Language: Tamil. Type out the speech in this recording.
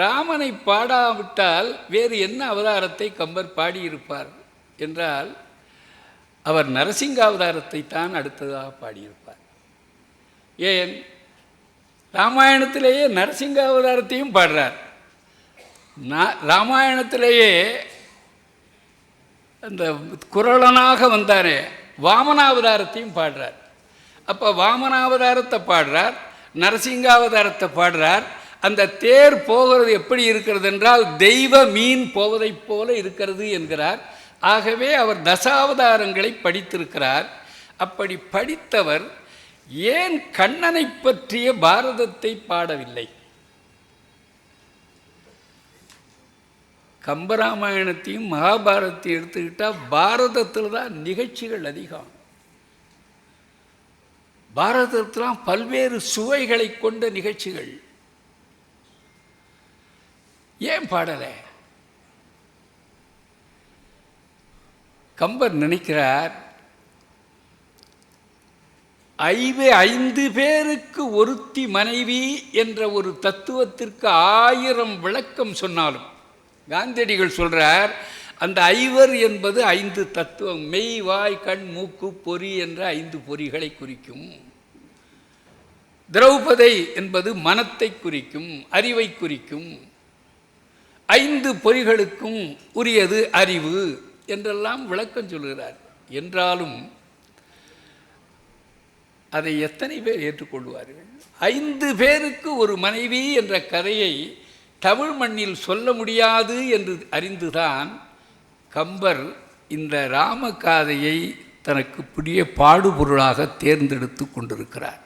ராமனை பாடாவிட்டால் வேறு என்ன அவதாரத்தை கம்பர் பாடியிருப்பார் என்றால் அவர் நரசிங்க அவதாரத்தை தான் அடுத்ததாக பாடியிருப்பார். ஏன்? ராமாயணத்திலேயே நரசிங்க அவதாரத்தையும் பாடுறார். ராமாயணத்திலேயே அந்த குரலனாக வந்தாரே வாமனாவதாரத்தையும் பாடுறார். அப்போ வாமனாவதாரத்தை பாடுறார், நரசிங்காவதாரத்தை பாடுறார். அந்த தேர் போகிறது எப்படி இருக்கிறது என்றால் தெய்வ மீன் போவதைப் போல இருக்கிறது என்கிறார். ஆகவே அவர் தசாவதாரங்களை படித்திருக்கிறார். அப்படி படித்தவர் ஏன் கண்ணனை பற்றிய பாரதத்தை பாடவில்லை? கம்பராமாயணத்தையும் மகாபாரதத்தையும் எடுத்துக்கிட்டால் பாரதத்தில் தான் நிகழ்ச்சிகள் அதிகம். பாரதத்தில் பல்வேறு சுவைகளை கொண்ட நிகழ்ச்சிகள். ஏன் பாடலை? கம்பர் நினைக்கிறார், 5 பேருக்கு ஒருத்தி மனைவி என்ற ஒரு தத்துவத்திற்கு 1000 விளக்கம் சொன்னாலும், காந்தியடிகள் சொல்றார், அந்த 5 என்பது 5 தத்துவம், மெய் வாய் கண் மூக்கு பொறி என்ற 5 பொறிகளை குறிக்கும். திரௌபதி என்பது மனத்தை குறிக்கும், அறிவை குறிக்கும். 5 பொறிகளுக்கும் உரியது அறிவு என்றெல்லாம் விளக்கம் சொல்கிறார். என்றாலும் அதை எத்தனை பேர் ஏற்றுக்கொள்வார்கள்? 5 பேருக்கு ஒரு மனைவி என்ற கதையை தமிழ் மண்ணில் சொல்ல முடியாது என்று அறிந்துதான் கம்பர் இந்த ராமகாதையை தனக்கு புதிய பாடுபொருளாக தேர்ந்தெடுத்து கொண்டிருக்கிறார்.